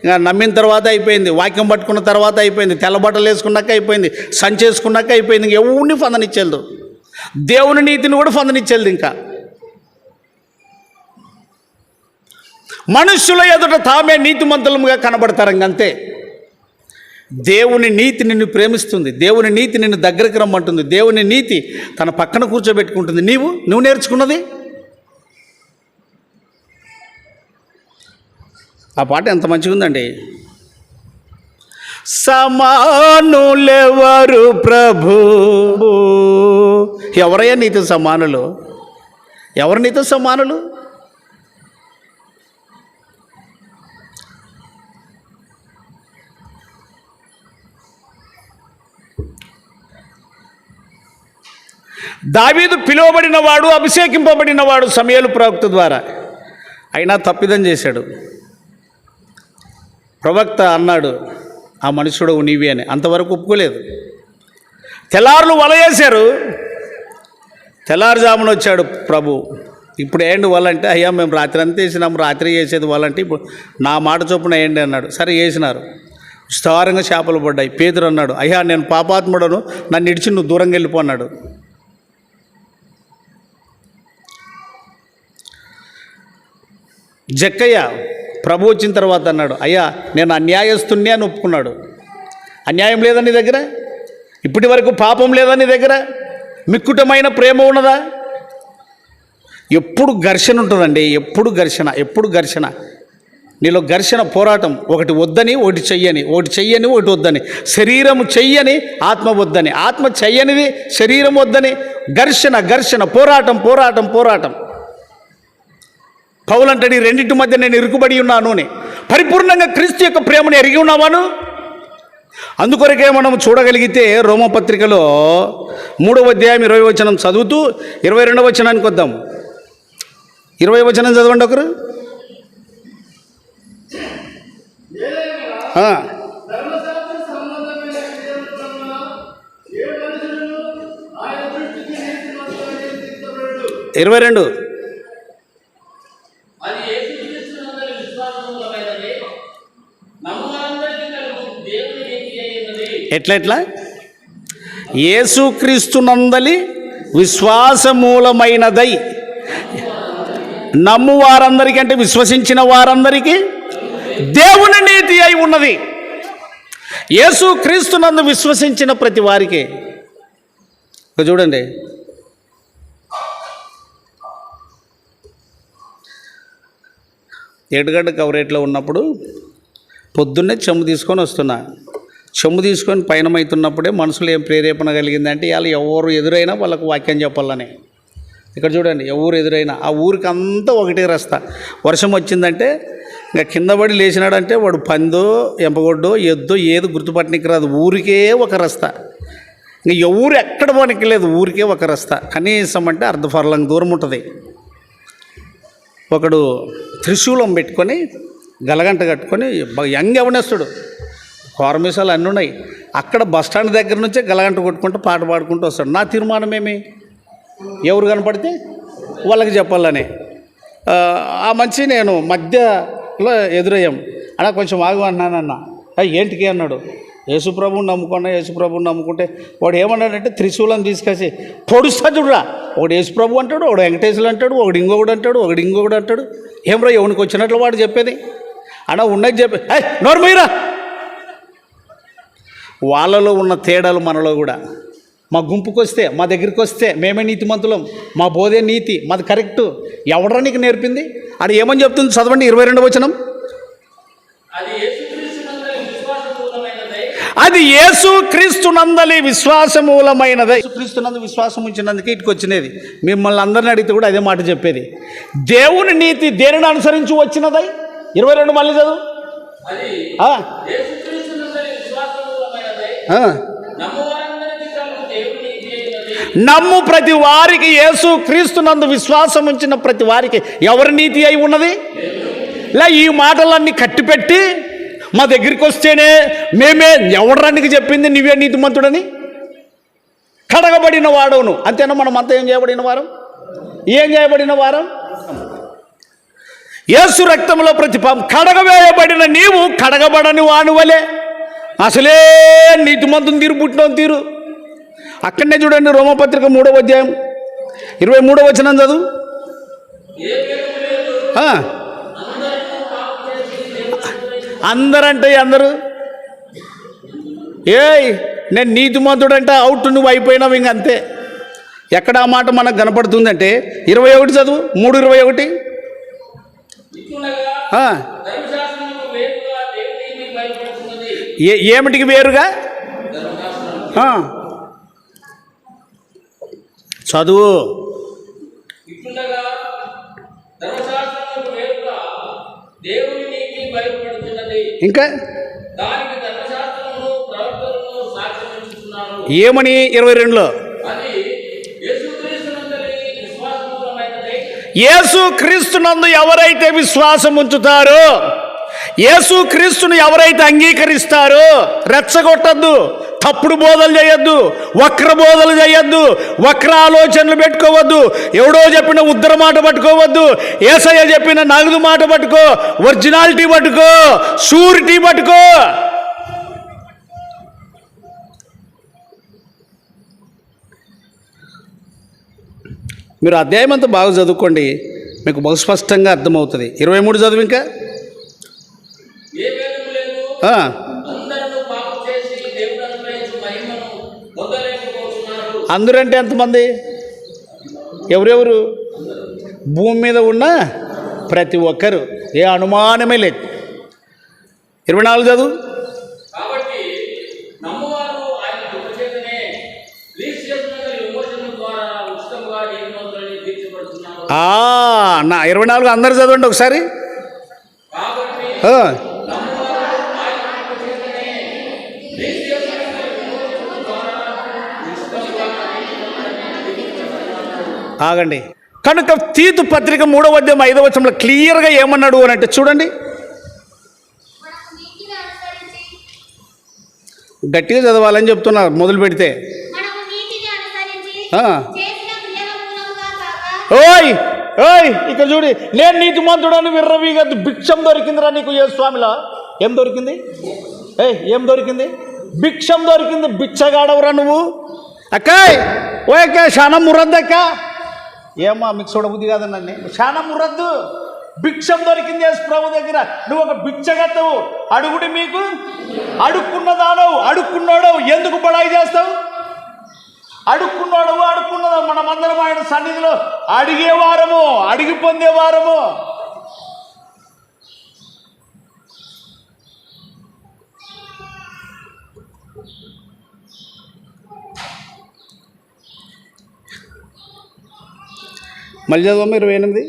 [SPEAKER 1] ఇంకా నమ్మిన తర్వాత అయిపోయింది, వాక్యం పట్టుకున్న తర్వాత అయిపోయింది, తెల్లబట్టలు వేసుకున్నాక అయిపోయింది, సంచేసుకున్నాక అయిపోయింది. ఇంక ఎవరిని పొందనిచ్చేది, దేవుని నీతిని కూడా పొందనిచ్చేది. ఇంకా మనుష్యుల ఎదుట తామే నీతిమంతులుగా కనబడతారు. ఇంకంతే. దేవుని నీతి నిన్ను ప్రేమిస్తుంది, దేవుని నీతి నిన్ను దగ్గరికి రమ్మంటుంది, దేవుని నీతి తన పక్కన కూర్చోబెట్టుకుంటుంది. నువ్వు నేర్చుకున్నది ఆ పాట ఎంత మంచిగా ఉందండి. సమానులెవరు ప్రభు? ఎవరయ్యా నీతో సమానులు? ఎవరు నీతో సమానులు? దావీదు పిలువబడినవాడు, అభిషేకింపబడినవాడు సమూయేలు ప్రవక్త ద్వారా. అయినా తప్పిదం చేశాడు. ప్రవక్త అన్నాడు, ఆ మనుషుడు నీవే అని. అంతవరకు ఒప్పుకోలేదు. తెల్లారులు వలయేశారు. తెల్లారుజామున వచ్చాడు ప్రభు. ఇప్పుడు ఏంటి వాళ్ళంటే, అయ్యా మేము రాత్రి అంతా వేసినాము, రాత్రి వేసేది వాళ్ళంటే ఇప్పుడు నా మాట చొప్పున ఏంటి అన్నాడు. సరే వేసినారు. విస్తారంగా చేపలు పడ్డాయి. పేతురు అన్నాడు, అయ్యా నేను పాపాత్ముడను, నన్ను ఇడిచి నువ్వు దూరంగా వెళ్ళిపో అన్నాడు. జక్కయ్య ప్రభు వచ్చిన తర్వాత అన్నాడు, అయ్యా నేను అన్యాయస్తుణ్ణి అని ఒప్పుకున్నాడు. అన్యాయం లేదా నీ దగ్గర? ఇప్పటి వరకు పాపం లేదా నీ దగ్గర? మిక్కుటమైన ప్రేమ ఉన్నదా? ఎప్పుడు ఘర్షణ ఉంటుందండి, ఎప్పుడు ఘర్షణ. నీలో ఘర్షణ, పోరాటం. ఒకటి వద్దని, ఒకటి చెయ్యని, ఒకటి వద్దని. శరీరం చెయ్యని, ఆత్మ వద్దని. ఆత్మ చెయ్యనిది, శరీరం వద్దని. ఘర్షణ, పోరాటం. పౌలు అంటాడు, ఈ రెండింటి మధ్య నేను ఇరుకుబడి ఉన్నాను అని. పరిపూర్ణంగా క్రీస్తు యొక్క ప్రేమను ఎరిగి ఉన్నావాను? అందుకొరకే మనం చూడగలిగితే రోమపత్రికలో 3వ అధ్యాయం 20వ వచనం చదువుతూ 22వ వచనానికి వద్దాం. 20వ వచనం చదవండి ఒకరు. ఇరవై రెండు. ఎట్లా యేసుక్రీస్తునందలి విశ్వాసమూలమైనదై నమ్ము వారందరికీ, అంటే విశ్వసించిన వారందరికీ దేవుని నీతి అయి ఉన్నది. యేసుక్రీస్తునందు విశ్వసించిన ప్రతి వారికి. చూడండి, ఏడుగడ్డ కవరేట్లో ఉన్నప్పుడు పొద్దున్నే చెంబు తీసుకొని వస్తున్నా. చెంబు తీసుకొని పయనమవుతున్నప్పుడే మనసులో ఏం ప్రేరేపణ కలిగిందంటే, వాళ్ళు ఎవరు ఎదురైనా వాళ్ళకు వాక్యం చెప్పాలని. ఇక్కడ చూడండి, ఎవరు ఎదురైనా ఆ ఊరికి అంతా ఒకటే రస్తా. వర్షం వచ్చిందంటే ఇంకా కింద పడి లేచినాడంటే వాడు పందో, ఎంపగొడ్డో, ఎద్దో ఏది గుర్తుపట్టనికి రాదు. ఊరికే ఒక రస్తా. ఇంక ఎవరు ఎక్కడ పోనీకి లేదు, ఊరికే ఒక రస్తా. కనీసం అంటే అర్ధ ఫర్లాంగ్ దూరం ఉంటుంది. ఒకడు త్రిశూలం పెట్టుకొని గలగంట కట్టుకొని యంగ్ యవనస్తుడు, కోరమీసాలు అన్నీ ఉన్నాయి. అక్కడ బస్టాండ్ దగ్గర నుంచే గలగంట కొట్టుకుంటూ పాట పాడుకుంటూ వస్తాడు. నా తీర్మానం ఏమి, ఎవరు కనపడితే వాళ్ళకి చెప్పాలని. ఆ మంచి నేను మధ్యలో ఎదురయ్యాం. అన్నా కొంచెం ఆగు అన్నానన్న. ఏంటికి అన్నాడు. యేసుప్రభుని నమ్ముకుంటే వాడు ఏమన్నాడంటే త్రిశూలం తీసుకొచ్చి పొడుస్తా చూడరా. ఒకడు యేసుప్రభు అంటాడు, ఒకడు వెంకటేశ్వరు అంటాడు, ఒకడు ఇంకొకడు అంటాడు. ఏమరా ఎవరికి వచ్చినట్లు వాడు చెప్పేది. అన్నా ఉన్నది చెప్పి నోరు మీరా. వాళ్ళలో ఉన్న తేడాలు మనలో కూడా. మా గుంపుకి వస్తే, మా దగ్గరికి వస్తే మేమే నీతిమంతులం, మా బోధే నీతి, మాది కరెక్టు. ఎవడరా నీకు నేర్పింది? అది ఏమని చెప్తుంది చదవండి, 22వ వచనం. అది యేసుక్రీస్తునందలి విశ్వాసమూలమైనది. యేసుక్రీస్తునందు విశ్వాసం ఉంచినందుకే ఇటుకు వచ్చినది. మిమ్మల్ని అందరిని అడిగితే కూడా అదే మాట చెప్పేది. దేవుని నీతి దేనిని అనుసరించి వచ్చినదై. 22 మళ్ళీ చదువు. నమ్ము ప్రతి వారికి, యేసుక్రీస్తునందు విశ్వాసం ఉంచిన ప్రతి వారికి ఎవరి నీతి అయి ఉన్నది? ఇలా ఈ మాటలన్నీ కట్టిపెట్టి మా దగ్గరికి వస్తేనే మేమే, ఎవడరానికి చెప్పింది నువ్వే నీతిమంతుడని? కడగబడిన వాడవును. అంతేనా? మనం అంతా ఏం చేయబడిన వారం? యేసు రక్తంలో ప్రతి పాపం కడగవేయబడిన నీవు కడగబడని వానువలే అసలే నీతిమంతుని తీరు పుట్టిన తీరు. అక్కడనే చూడండి, రోమపత్రిక 3వ అధ్యాయం 23వ వచనం చదువు. అందరంటే అందరూ నేను నీతిమంతుడంటే అవుట్, నువ్వు అయిపోయినావు ఇంక అంతే. ఎక్కడ ఆ మాట మనకు కనపడుతుందంటే 21 చదువు. 3:21. ఏమిటికి వేరుగా? చదువు. ఇంకా ఏమని 22లో యేసుక్రీస్తునందు ఎవరైతే విశ్వాసం ఉంచుతారో, యేసుక్రీస్తుని ఎవరైతే అంగీకరిస్తారో, రెచ్చగొట్టద్దు, తప్పుడు బోధలు చేయొద్దు, వక్ర బోధలు చేయొద్దు, వక్ర ఆలోచనలు పెట్టుకోవద్దు, ఎవడో చెప్పిన ఉద్దర మాట పట్టుకోవద్దు, యేసయ్య చెప్పిన నగదు మాట పట్టుకో, ఒరిజినాలిటీ పట్టుకో, షూరిటీ పట్టుకో. మీరు అధ్యాయం అంతా బాగా చదువుకోండి. మీకు బహు స్పష్టంగా అర్థమవుతుంది. 23 చదువు ఇంకా. అందరంటే ఎంతమంది? ఎవరెవరు? భూమి మీద ఉన్న ప్రతి ఒక్కరు, ఏ అనుమానమే లేదు. 24 చదువు. నా 24 అందరు చదవండి ఒకసారి. ఆగండి. కనుక తీతు పత్రిక 3వ అధ్యాయం 5వ వచనంలో క్లియర్గా ఏమన్నాడు అని అంటే చూడండి, గట్టిగా చదవాలని చెప్తున్నారు మొదలు పెడితే. ఓయ్ ఓయ్ ఇక్కడ చూడి, నేను నీతిమంతుడని విర్రవీగద్దు, భిక్షం దొరికిందిరా నీకు ఏ స్వామిలా. ఏం దొరికింది? ఏం దొరికింది? భిక్షం దొరికింది. బిచ్చగాడవురా నువ్వు. అక్కాయ్ ఓ అక్క శానా మురద్దు అక్క. ఏమా మీకు చూడబుద్ధి కాదనండి, శానా మురద్దు. భిక్షం దొరికింది యేసు ప్రభు దగ్గర. నువ్వు ఒక బిచ్చగత్తవు. అడుగుడి మీకు అడుక్కున్నదానవు, అడుక్కున్నాడవు. ఎందుకు బడాయి చేస్తావు? అడుక్కున్నదా. మనమందరం ఆయన సన్నిధిలో అడిగేవారము, అడిగి పొందేవారము. మళ్ళీ చదవమ్మ 28.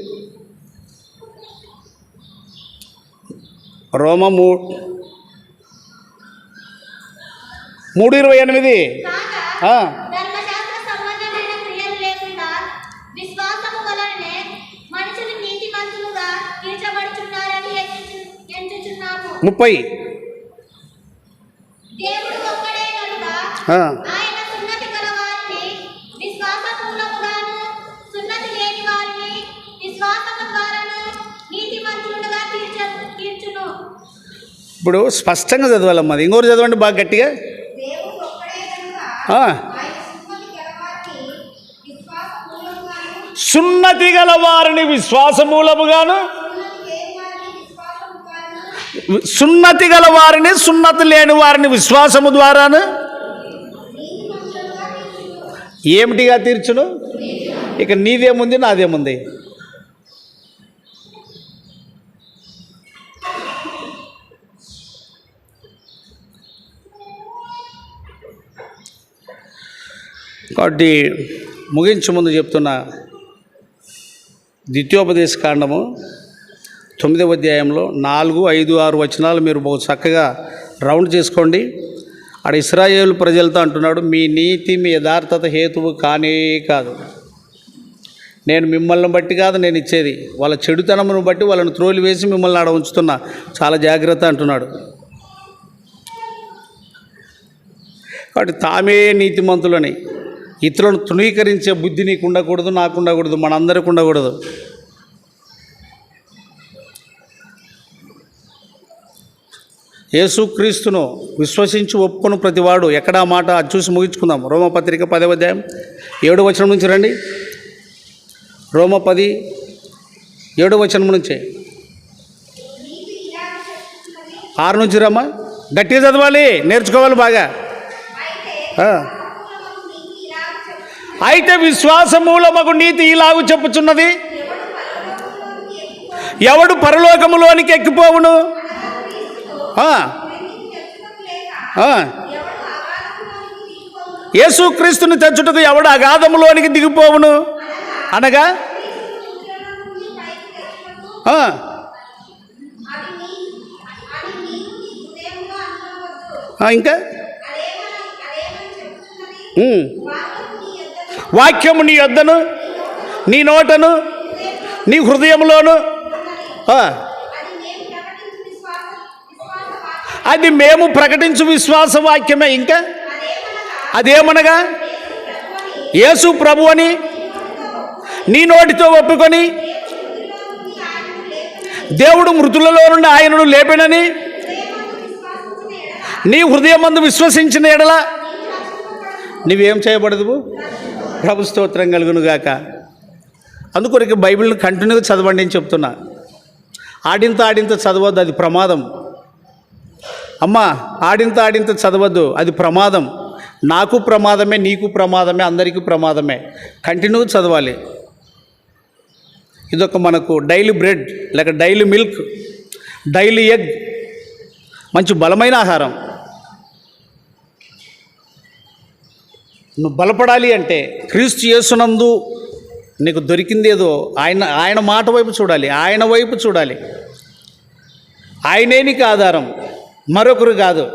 [SPEAKER 1] రోమ 3:28. ముప్పై. ఇప్పుడు స్పష్టంగా చదవాలమ్మా. అది ఇంకోటి చదవండి బాగా గట్టిగా. సున్నతి గల వారిని విశ్వాసమూలముగాను, సున్నతి గల వారిని, సున్నతి లేని వారిని విశ్వాసము ద్వారాను ఏమిటిగా తీర్చును. ఇక నీదేముంది, నాదేముంది? కాబట్టి ముగించే ముందు చెప్తున్నా, ద్వితీయోపదేశ కాండము 9వ అధ్యాయంలో 4, 5, 6 వచనాలు మీరు బహు చక్కగా రౌండ్ చేసుకోండి. ఆడ ఇశ్రాయేలు ప్రజలతో అంటున్నాడు, మీ నీతి మీ యథార్థత హేతువు కానే కాదు. నేను మిమ్మల్ని బట్టి కాదు నేను ఇచ్చేది, వాళ్ళ చెడుతనమును బట్టి వాళ్ళని త్రోలి వేసి మిమ్మల్ని ఆడ ఉంచుతున్నా, చాలా జాగ్రత్త అంటున్నాడు. కాబట్టి తామే నీతిమంతులని, ఇతరులను తృణీకరించే బుద్ధి నీకు ఉండకూడదు, నాకు ఉండకూడదు, మనందరికి ఉండకూడదు. యేసుక్రీస్తును విశ్వసించి ఒప్పుకొని ప్రతివాడు, ఎక్కడా మాట అది చూసి ముగించుకుందాం. రోమపత్రిక 10వ అధ్యాయం 7వ వచనం నుంచి రండి. రోమ 10, 7వ వచనం నుంచి 6 నుంచి రమ్మా. గట్టిగా చదవాలి, నేర్చుకోవాలి బాగా. అయితే విశ్వాసమూలమగు నీతి ఇలాగు చెప్పుచున్నది, ఎవడు పరలోకములోనికి ఎక్కిపోవును, యేసుక్రీస్తుని తెచ్చుటకు ఎవడు అగాధములోనికి దిగిపోవును అనగా, ఇంకా వాక్యము నీ యొద్దను, నీ నోటను, నీ హృదయంలోను, అది మేము ప్రకటించు విశ్వాస వాక్యమే. ఇంకా అదేమనగా, యేసు ప్రభు అని నీ నోటితో ఒప్పుకొని దేవుడు మృతులలో నుండి ఆయనను లేపినని నీ హృదయమందు విశ్వసించిన ఎడల నువ్వేం చేయబడదు? ప్రభు స్తోత్రం కలుగునుగాక. అందుకొరకు బైబిల్ని కంటిన్యూగా చదవండి అని చెప్తున్నా. ఆడింత చదవద్దు, అది ప్రమాదం. అమ్మా, ఆడింత చదవద్దు, అది ప్రమాదం. నాకు ప్రమాదమే, నీకు ప్రమాదమే, అందరికీ ప్రమాదమే. కంటిన్యూగా చదవాలి. ఇదొక మనకు డైలీ బ్రెడ్, లేక డైలీ మిల్క్, డైలీ ఎగ్, మంచి బలమైన ఆహారం. నువ్వు బలపడాలి అంటే క్రీస్తు యేసునందు నీకు దొరికిందేదో ఆయన మాట వైపు చూడాలి, ఆయన వైపు చూడాలి. ఆయనే నీకు ఆధారం, మరొకరు కాదు.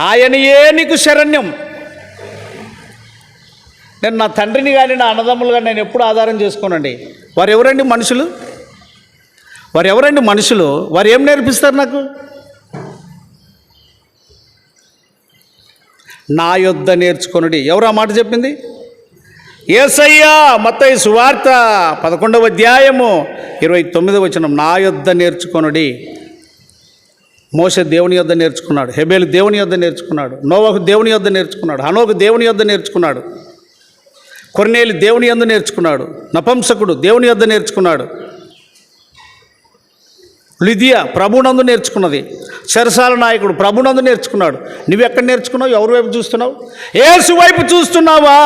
[SPEAKER 1] ఆయనయే నీకు శరణ్యం. నేను నా తండ్రిని కానీ నా అన్నదమ్ములు కానీ నేను ఎప్పుడు ఆధారం చేసుకోనండి. వారు ఎవరండి మనుషులు? వారు ఏం నేర్పిస్తారు నాకు? నా యొద్ద నేర్చుకొనుడి. ఎవరు ఆ మాట చెప్పింది? యేసయ్యా. మత్తయి సువార్త 11వ అధ్యాయము 29వ వచనం. నా యొద్ద నేర్చుకొనుడి. మోషే దేవుని యొద్ద నేర్చుకున్నాడు, హెబేలు దేవుని యొద్ద నేర్చుకున్నాడు, నోవహు దేవుని యొద్ద నేర్చుకున్నాడు, హనోకు దేవుని యొద్ద నేర్చుకున్నాడు, కొర్నేలి దేవుని యొద్ద నేర్చుకున్నాడు, నపంసకుడు దేవుని యొద్ద నేర్చుకున్నాడు, లిదియా ప్రభునందు నేర్చుకున్నది, చెరసాల నాయకుడు ప్రభునందు నేర్చుకున్నాడు. నువ్వెక్కడ నేర్చుకున్నావు? ఎవరి వైపు చూస్తున్నావు? యేసు వైపు చూస్తున్నావా?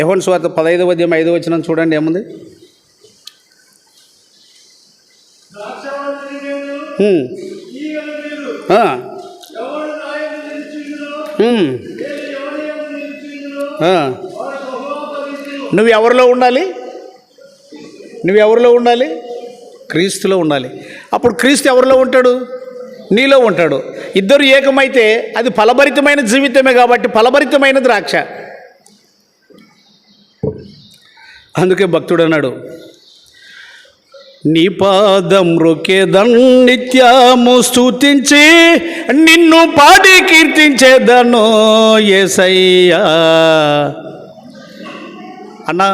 [SPEAKER 1] యోహాను సువార్త 15వ అధ్యాయం 5వ వచనం చూడండి, ఏముంది? నువ్వు ఎవరిలో ఉండాలి? క్రీస్తులో ఉండాలి. అప్పుడు క్రీస్తు ఎవరిలో ఉంటాడు? నీలో ఉంటాడు. ఇద్దరు ఏకమైతే అది ఫలభరితమైన జీవితమే. కాబట్టి ఫలభరితమైన ద్రాక్ష. అందుకే భక్తుడు అన్నాడు, నీ పాదం రొక్కేదన్ నిత్యము స్తుతించి నిన్ను పాడి కీర్తించేదను యేసయ్యా. అన్నా,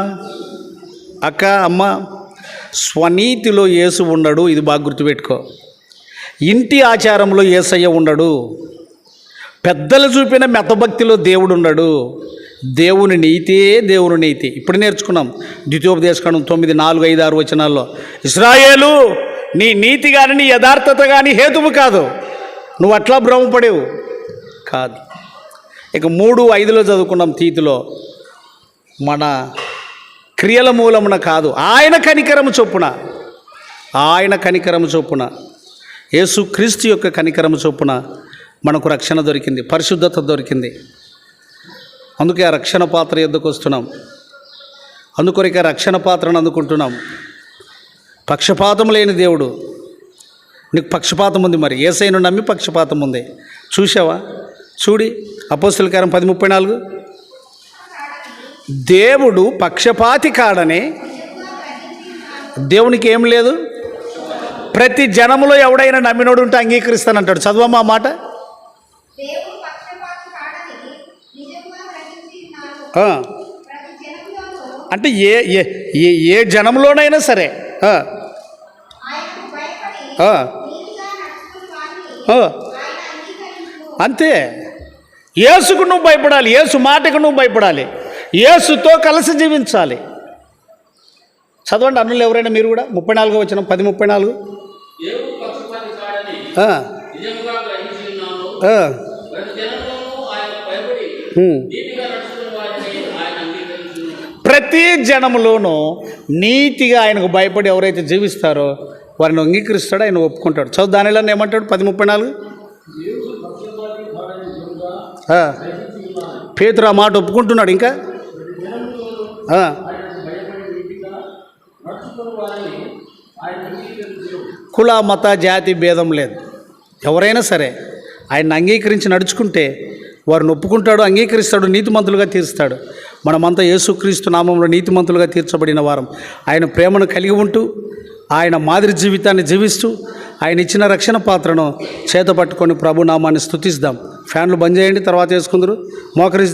[SPEAKER 1] అక్క, అమ్మ, స్వనీతిలో యేసు ఉండడు. ఇది బాగా గుర్తుపెట్టుకో. ఇంటి ఆచారంలో యేసయ్య ఉండడు. పెద్దలు చూపిన మెతభక్తిలో దేవుడు ఉండడు. దేవుని నీతే దేవుని నీతి. ఇప్పుడు నేర్చుకున్నాం ద్వితీయోపదేశకాండం 9, 4, 5, 6 వచనాల్లో. ఇశ్రాయేలు, నీ నీతి కానీ నీ యథార్థత కానీ హేతువు కాదు. నువ్వు అట్లా భ్రమపడేవు కాదు. ఇక 3:5లో చదువుకున్నాం తీతిలో, మన క్రియల మూలమున కాదు, ఆయన కనికరము చొప్పున యేసు క్రీస్తు యొక్క కనికరము చొప్పున మనకు రక్షణ దొరికింది, పరిశుద్ధత దొరికింది. అందుకే ఆ రక్షణ పాత్ర ఎద్దుకు వస్తున్నాం. అందుకొరకే రక్షణ పాత్రను అందుకుంటున్నాం. పక్షపాతం లేని దేవుడు. నీకు పక్షపాతం ఉంది, మరి యేసయ్యను నమ్మి పక్షపాతం ఉంది. చూసావా? చూడి అపోస్తలుల కార్యం 10:34. దేవుడు పక్షపాతి కాడని. దేవునికి ఏం లేదు. ప్రతి జనములో ఎవడైనా నమ్మినోడు ఉంటే అంగీకరిస్తానంటాడు. చదవమ్మా ఆ మాట. అంటే ఏ జనంలోనైనా సరే అంతే. యేసుకు నువ్వు భయపడాలి, యేసు మాటకు నువ్వు భయపడాలి, యేసుతో కలిసి జీవించాలి. చదవండి అన్నులు ఎవరైనా మీరు కూడా. 34వ వచనం, 10:34. ప్రతి జనములోనూ నీతిగా ఆయనకు భయపడి ఎవరైతే జీవిస్తారో వారిని అంగీకరిస్తాడో, ఆయన ఒప్పుకుంటాడు. చదువు దానిలో ఏమంటాడు? 10:34. పేతురు ఆ మాట ఒప్పుకుంటున్నాడు. ఇంకా కుల మత జాతి భేదం లేదు. ఎవరైనా సరే ఆయన అంగీకరించి నడుచుకుంటే వారిని ఒప్పుకుంటాడు, అంగీకరిస్తాడు, నీతిమంతులుగా తీరుస్తాడు. మనమంతా యేసుక్రీస్తు నామంలో నీతిమంతులుగా తీర్చబడిన వారం. ఆయన ప్రేమను కలిగి ఉంటూ, ఆయన మాదిరి జీవితాన్ని జీవిస్తూ, ఆయన ఇచ్చిన రక్షణ పాత్రను చేత పట్టుకొని ప్రభు నామాన్ని స్తుతిస్తాం. ఫ్యాన్లు బంద్ చేయండి, తర్వాత వేసుకుందరు. మోకరి